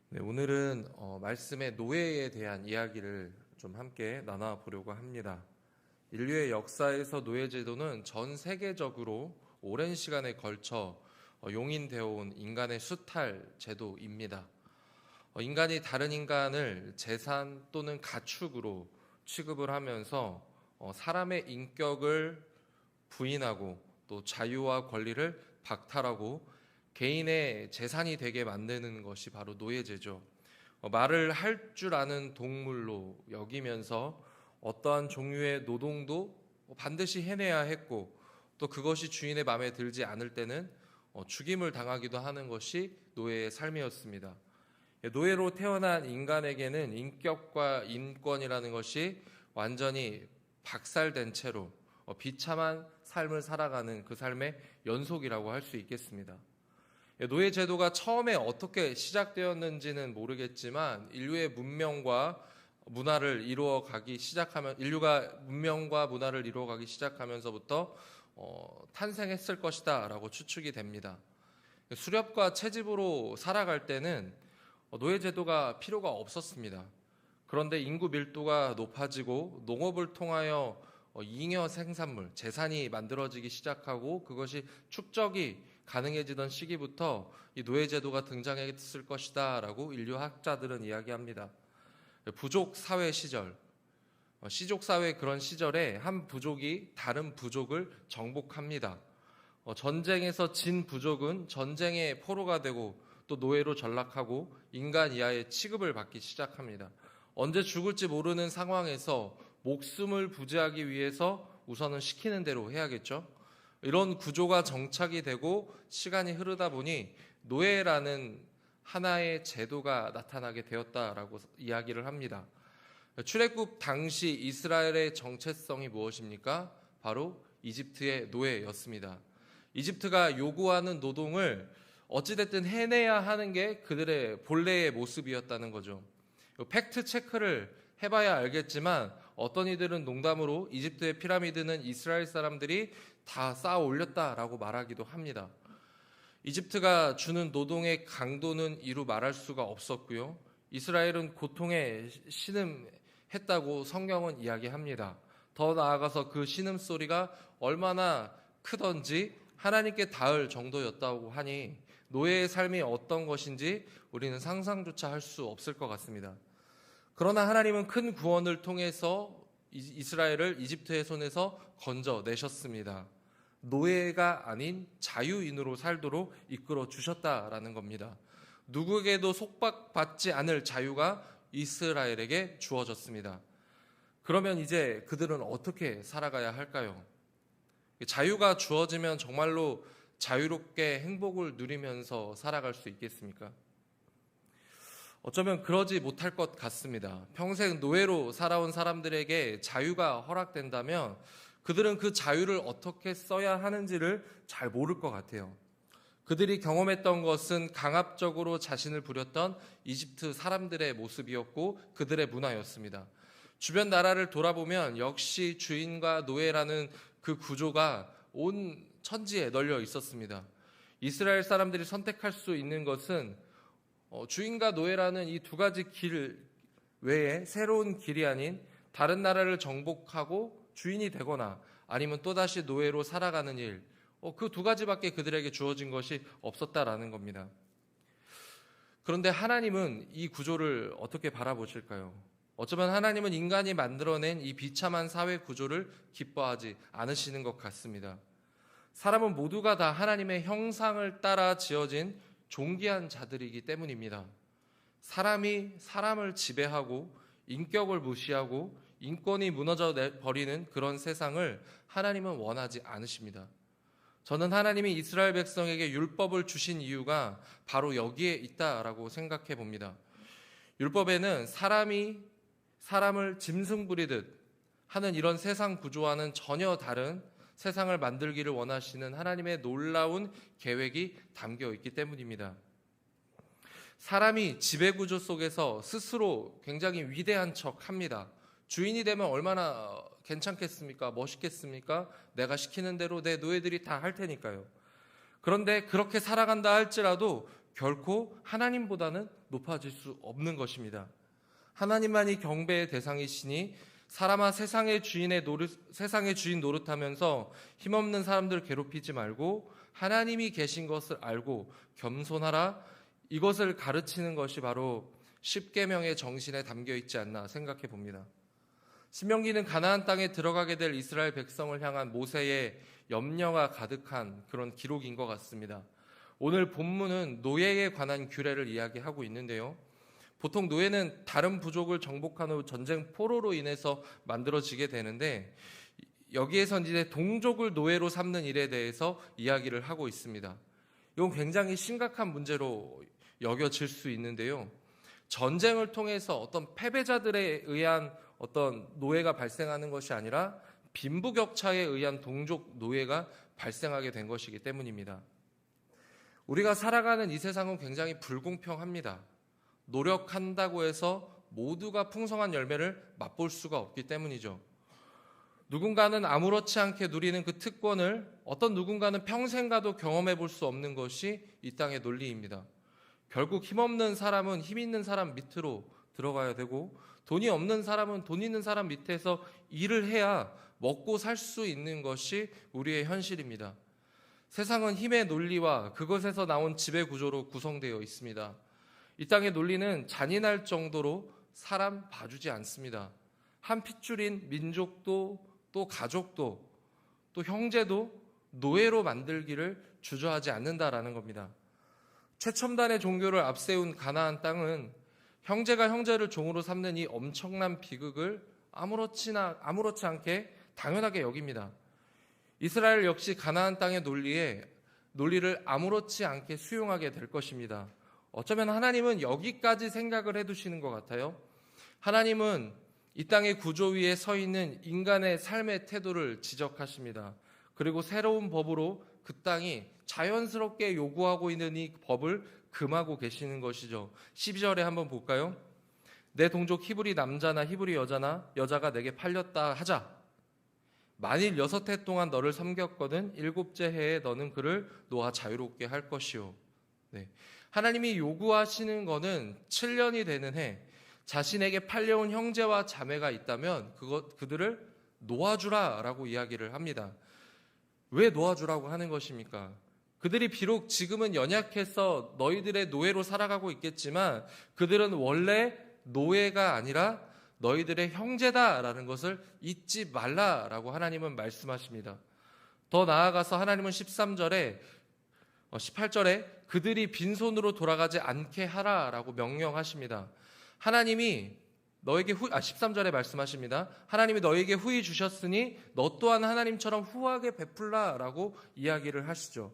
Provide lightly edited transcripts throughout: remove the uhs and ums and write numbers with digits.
네, 오늘은 말씀의 노예에 대한 이야기를 좀 함께 나눠보려고 합니다. 인류의 역사에서 노예제도는 전 세계적으로 오랜 시간에 걸쳐 용인되어 온 인간의 수탈 제도입니다. 인간이 다른 인간을 재산 또는 가축으로 취급을 하면서 사람의 인격을 부인하고 또 자유와 권리를 박탈하고 개인의 재산이 되게 만드는 것이 바로 노예제죠. 말을 할 줄 아는 동물로 여기면서 어떠한 종류의 노동도 반드시 해내야 했고 또 그것이 주인의 마음에 들지 않을 때는 죽임을 당하기도 하는 것이 노예의 삶이었습니다. 노예로 태어난 인간에게는 인격과 인권이라는 것이 완전히 박살된 채로 비참한 삶을 살아가는 그 삶의 연속이라고 할 수 있겠습니다. 노예 제도가 처음에 어떻게 시작되었는지는 모르겠지만 인류가 문명과 문화를 이루어가기 시작하면서부터 탄생했을 것이다라고 추측이 됩니다. 수렵과 채집으로 살아갈 때는 노예 제도가 필요가 없었습니다. 그런데 인구 밀도가 높아지고 농업을 통하여 잉여 생산물, 재산이 만들어지기 시작하고 그것이 축적이 가능해지던 시기부터 이 노예제도가 등장했을 것이다 라고 인류학자들은 이야기합니다. 부족 사회 시절, 시족 사회 그런 시절에 한 부족이 다른 부족을 정복합니다. 전쟁에서 진 부족은 전쟁의 포로가 되고 또 노예로 전락하고 인간 이하의 취급을 받기 시작합니다. 언제 죽을지 모르는 상황에서 목숨을 부지하기 위해서 우선은 시키는 대로 해야겠죠. 이런 구조가 정착이 되고 시간이 흐르다 보니 노예라는 하나의 제도가 나타나게 되었다라고 이야기를 합니다. 출애굽 당시 이스라엘의 정체성이 무엇입니까? 바로 이집트의 노예였습니다. 이집트가 요구하는 노동을 어찌됐든 해내야 하는 게 그들의 본래의 모습이었다는 거죠. 팩트 체크를 해봐야 알겠지만 어떤 이들은 농담으로 이집트의 피라미드는 이스라엘 사람들이 다 쌓아 올렸다라고 말하기도 합니다. 이집트가 주는 노동의 강도는 이루 말할 수가 없었고요. 이스라엘은 고통에 신음했다고 성경은 이야기합니다. 더 나아가서 그 신음소리가 얼마나 크던지 하나님께 닿을 정도였다고 하니 노예의 삶이 어떤 것인지 우리는 상상조차 할 수 없을 것 같습니다. 그러나 하나님은 큰 구원을 통해서 이스라엘을 이집트의 손에서 건져내셨습니다. 노예가 아닌 자유인으로 살도록 이끌어 주셨다라는 겁니다. 누구에게도 속박받지 않을 자유가 이스라엘에게 주어졌습니다. 그러면 이제 그들은 어떻게 살아가야 할까요? 자유가 주어지면 정말로 자유롭게 행복을 누리면서 살아갈 수 있겠습니까? 어쩌면 그러지 못할 것 같습니다. 평생 노예로 살아온 사람들에게 자유가 허락된다면 그들은 그 자유를 어떻게 써야 하는지를 잘 모를 것 같아요. 그들이 경험했던 것은 강압적으로 자신을 부렸던 이집트 사람들의 모습이었고 그들의 문화였습니다. 주변 나라를 돌아보면 역시 주인과 노예라는 그 구조가 온 천지에 널려 있었습니다. 이스라엘 사람들이 선택할 수 있는 것은 주인과 노예라는 이 두 가지 길 외에 새로운 길이 아닌 다른 나라를 정복하고 주인이 되거나 아니면 또다시 노예로 살아가는 일, 그 두 가지밖에 그들에게 주어진 것이 없었다라는 겁니다. 그런데 하나님은 이 구조를 어떻게 바라보실까요? 어쩌면 하나님은 인간이 만들어낸 이 비참한 사회 구조를 기뻐하지 않으시는 것 같습니다. 사람은 모두가 다 하나님의 형상을 따라 지어진 존귀한 자들이기 때문입니다. 사람이 사람을 지배하고 인격을 무시하고 인권이 무너져 버리는 그런 세상을 하나님은 원하지 않으십니다. 저는 하나님이 이스라엘 백성에게 율법을 주신 이유가 바로 여기에 있다라고 생각해 봅니다. 율법에는 사람이 사람을 짐승 부리듯 하는 이런 세상 구조와는 전혀 다른 세상을 만들기를 원하시는 하나님의 놀라운 계획이 담겨 있기 때문입니다. 사람이 지배구조 속에서 스스로 굉장히 위대한 척 합니다. 주인이 되면 얼마나 괜찮겠습니까? 멋있겠습니까? 내가 시키는 대로 내 노예들이 다 할 테니까요. 그런데 그렇게 살아간다 할지라도 결코 하나님보다는 높아질 수 없는 것입니다. 하나님만이 경배의 대상이시니 사람아 세상의 주인 노릇하면서 힘없는 사람들을 괴롭히지 말고 하나님이 계신 것을 알고 겸손하라. 이것을 가르치는 것이 바로 십계명의 정신에 담겨 있지 않나 생각해 봅니다. 신명기는 가나안 땅에 들어가게 될 이스라엘 백성을 향한 모세의 염려가 가득한 그런 기록인 것 같습니다. 오늘 본문은 노예에 관한 규례를 이야기하고 있는데요. 보통 노예는 다른 부족을 정복한 후 전쟁 포로로 인해서 만들어지게 되는데 여기에선 이제 동족을 노예로 삼는 일에 대해서 이야기를 하고 있습니다. 이건 굉장히 심각한 문제로 여겨질 수 있는데요. 전쟁을 통해서 어떤 패배자들에 의한 어떤 노예가 발생하는 것이 아니라 빈부격차에 의한 동족 노예가 발생하게 된 것이기 때문입니다. 우리가 살아가는 이 세상은 굉장히 불공평합니다. 노력한다고 해서 모두가 풍성한 열매를 맛볼 수가 없기 때문이죠. 누군가는 아무렇지 않게 누리는 그 특권을 어떤 누군가는 평생 가도 경험해 볼 수 없는 것이 이 땅의 논리입니다. 결국 힘없는 사람은 힘 있는 사람 밑으로 들어가야 되고 돈이 없는 사람은 돈 있는 사람 밑에서 일을 해야 먹고 살 수 있는 것이 우리의 현실입니다. 세상은 힘의 논리와 그것에서 나온 지배 구조로 구성되어 있습니다. 이 땅의 논리는 잔인할 정도로 사람 봐주지 않습니다. 한 핏줄인 민족도 또 가족도 또 형제도 노예로 만들기를 주저하지 않는다라는 겁니다. 최첨단의 종교를 앞세운 가나안 땅은 형제가 형제를 종으로 삼는 이 엄청난 비극을 아무렇지 않게 당연하게 여깁니다. 이스라엘 역시 가나안 땅의 논리를 아무렇지 않게 수용하게 될 것입니다. 어쩌면 하나님은 여기까지 생각을 해두시는 것 같아요. 하나님은 이 땅의 구조 위에 서 있는 인간의 삶의 태도를 지적하십니다. 그리고 새로운 법으로 그 땅이 자연스럽게 요구하고 있는 이 법을 금하고 계시는 것이죠. 12절에 한번 볼까요? 내 동족 히브리 남자나 히브리 여자가 내게 팔렸다 하자. 만일 6해 동안 너를 섬겼거든 7째 해에 너는 그를 놓아 자유롭게 할 것이요. 네. 하나님이 요구하시는 것은 7년이 되는 해 자신에게 팔려온 형제와 자매가 있다면 그들을 놓아주라라고 이야기를 합니다. 왜 놓아주라고 하는 것입니까? 그들이 비록 지금은 연약해서 너희들의 노예로 살아가고 있겠지만 그들은 원래 노예가 아니라 너희들의 형제다라는 것을 잊지 말라라고 하나님은 말씀하십니다. 더 나아가서 하나님은 18절에 그들이 빈손으로 돌아가지 않게 하라라고 명령하십니다. 하나님이 너에게 13절에 말씀하십니다. 하나님이 너에게 후히 주셨으니 너 또한 하나님처럼 후하게 베풀라라고 이야기를 하시죠.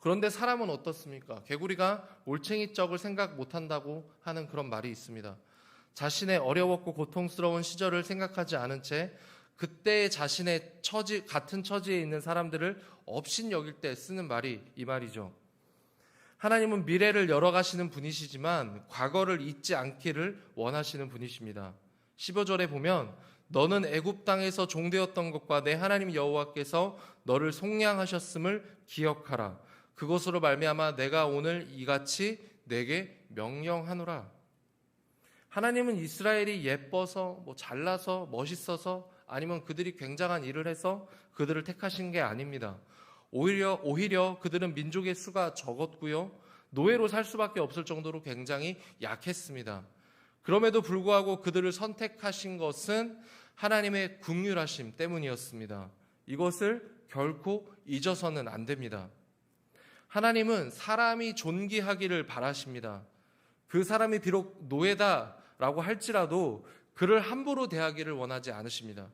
그런데 사람은 어떻습니까? 개구리가 올챙이적을 생각 못한다고 하는 그런 말이 있습니다. 자신의 어려웠고 고통스러운 시절을 생각하지 않은 채 그때 자신의 같은 처지에 있는 사람들을 업신여길 때 쓰는 말이 이 말이죠. 하나님은 미래를 열어가시는 분이시지만 과거를 잊지 않기를 원하시는 분이십니다. 15절에 보면 너는 애굽 땅에서 종되었던 것과 내 하나님 여호와께서 너를 속량하셨음을 기억하라. 그것으로 말미암아 내가 오늘 이같이 내게 명령하노라. 하나님은 이스라엘이 예뻐서 잘나서 멋있어서 아니면 그들이 굉장한 일을 해서 그들을 택하신 게 아닙니다. 오히려 그들은 민족의 수가 적었고요. 노예로 살 수밖에 없을 정도로 굉장히 약했습니다. 그럼에도 불구하고 그들을 선택하신 것은 하나님의 긍휼하심 때문이었습니다. 이것을 결코 잊어서는 안 됩니다. 하나님은 사람이 존귀하기를 바라십니다. 그 사람이 비록 노예다라고 할지라도 그를 함부로 대하기를 원하지 않으십니다.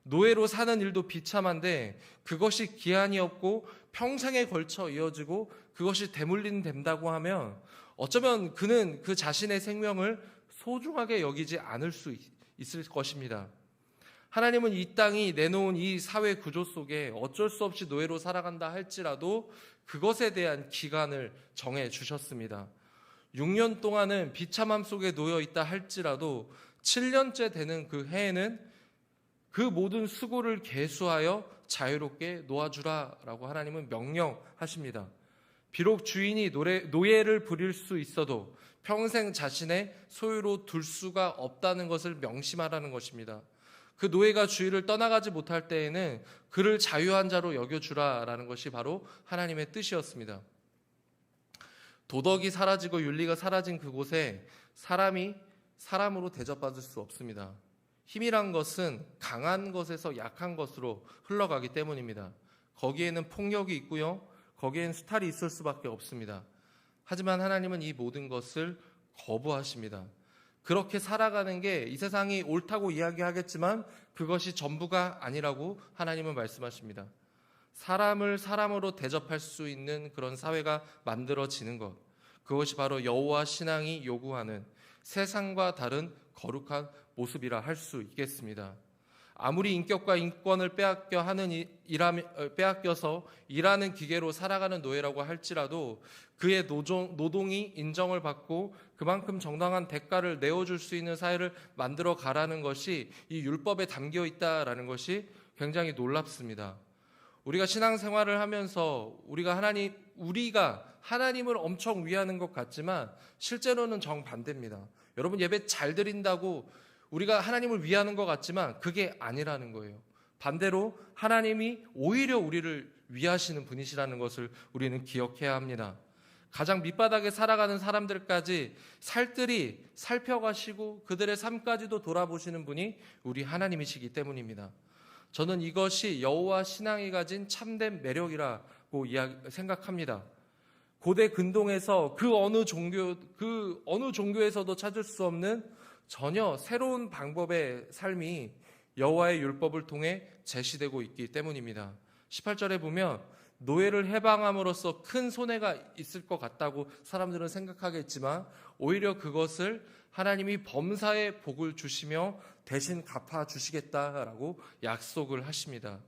노예로 사는 일도 비참한데 그것이 기한이 없고 평생에 걸쳐 이어지고 그것이 된다고 하면 어쩌면 그는 그 자신의 생명을 소중하게 여기지 않을 수 있을 것입니다. 하나님은 이 땅이 내놓은 이 사회 구조 속에 어쩔 수 없이 노예로 살아간다 할지라도 그것에 대한 기간을 정해 주셨습니다. 6년 동안은 비참함 속에 놓여 있다 할지라도 7년째 되는 그 해에는 그 모든 수고를 계수하여 자유롭게 놓아주라라고 하나님은 명령하십니다. 비록 주인이 노예를 부릴 수 있어도 평생 자신의 소유로 둘 수가 없다는 것을 명심하라는 것입니다. 그 노예가 주인을 떠나가지 못할 때에는 그를 자유한 자로 여겨주라라는 것이 바로 하나님의 뜻이었습니다. 도덕이 사라지고 윤리가 사라진 그곳에 사람이 사람으로 대접받을 수 없습니다. 힘이란 것은 강한 것에서 약한 것으로 흘러가기 때문입니다. 거기에는 폭력이 있고요. 거기에는 수탈이 있을 수밖에 없습니다. 하지만 하나님은 이 모든 것을 거부하십니다. 그렇게 살아가는 게 이 세상이 옳다고 이야기하겠지만 그것이 전부가 아니라고 하나님은 말씀하십니다. 사람을 사람으로 대접할 수 있는 그런 사회가 만들어지는 것, 그것이 바로 여호와 신앙이 요구하는 세상과 다른 거룩한 모습이라 할 수 있겠습니다. 아무리 인격과 인권을 빼앗겨서 일하는 기계로 살아가는 노예라고 할지라도 그의 노동이 인정을 받고 그만큼 정당한 대가를 내어줄 수 있는 사회를 만들어 가라는 것이 이 율법에 담겨 있다라는 것이 굉장히 놀랍습니다. 우리가 신앙생활을 하면서 우리가 하나님을 엄청 위하는 것 같지만 실제로는 정반대입니다. 여러분, 예배 잘 드린다고 우리가 하나님을 위하는 것 같지만 그게 아니라는 거예요. 반대로 하나님이 오히려 우리를 위하시는 분이시라는 것을 우리는 기억해야 합니다. 가장 밑바닥에 살아가는 사람들까지 살뜰히 살펴가시고 그들의 삶까지도 돌아보시는 분이 우리 하나님이시기 때문입니다. 저는 이것이 여호와 신앙이 가진 참된 매력이라고 생각합니다. 고대 근동에서 그 어느 종교에서도 찾을 수 없는 전혀 새로운 방법의 삶이 여호와의 율법을 통해 제시되고 있기 때문입니다. 18절에 보면 노예를 해방함으로써 큰 손해가 있을 것 같다고 사람들은 생각하겠지만 오히려 그것을 하나님이 범사에 복을 주시며 대신 갚아주시겠다라고 약속을 하십니다.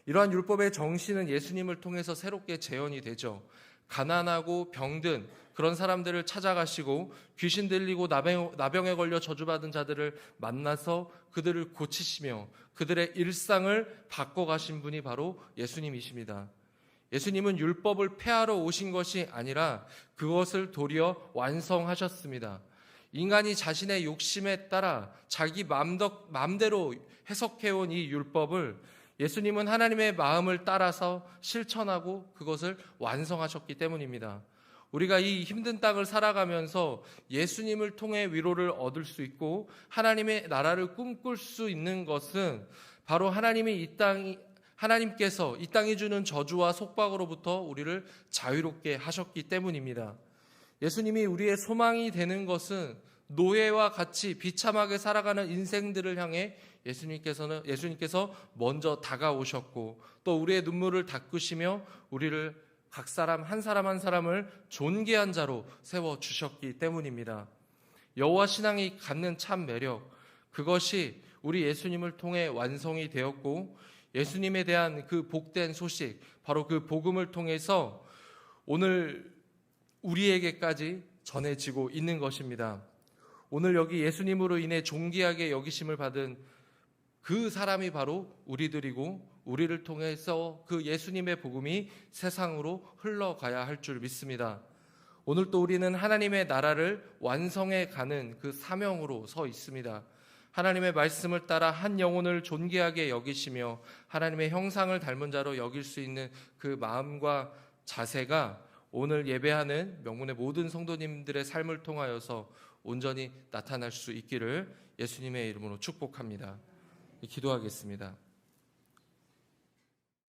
이러한 율법의 정신은 예수님을 통해서 새롭게 재현이 되죠. 가난하고 병든 그런 사람들을 찾아가시고 귀신 들리고 나병에 걸려 저주받은 자들을 만나서 그들을 고치시며 그들의 일상을 바꿔가신 분이 바로 예수님이십니다. 예수님은 율법을 폐하러 오신 것이 아니라 그것을 도리어 완성하셨습니다. 인간이 자신의 욕심에 따라 자기 마음대로 해석해온 이 율법을 예수님은 하나님의 마음을 따라서 실천하고 그것을 완성하셨기 때문입니다. 우리가 이 힘든 땅을 살아가면서 예수님을 통해 위로를 얻을 수 있고 하나님의 나라를 꿈꿀 수 있는 것은 바로 하나님께서 이 땅이 주는 저주와 속박으로부터 우리를 자유롭게 하셨기 때문입니다. 예수님이 우리의 소망이 되는 것은 노예와 같이 비참하게 살아가는 인생들을 향해 예수님께서 먼저 다가오셨고 또 우리의 눈물을 닦으시며 우리를 각 사람 한 사람을 존귀한 자로 세워주셨기 때문입니다. 여호와 신앙이 갖는 참 매력, 그것이 우리 예수님을 통해 완성이 되었고 예수님에 대한 그 복된 소식, 바로 그 복음을 통해서 오늘 우리에게까지 전해지고 있는 것입니다. 오늘 여기 예수님으로 인해 존귀하게 여기심을 받은 그 사람이 바로 우리들이고 우리를 통해서 그 예수님의 복음이 세상으로 흘러가야 할 줄 믿습니다. 오늘 또 우리는 하나님의 나라를 완성해 가는 그 사명으로 서 있습니다. 하나님의 말씀을 따라 한 영혼을 존귀하게 여기시며 하나님의 형상을 닮은 자로 여길 수 있는 그 마음과 자세가 오늘 예배하는 명문의 모든 성도님들의 삶을 통하여서 온전히 나타날 수 있기를 예수님의 이름으로 축복합니다. 기도하겠습니다.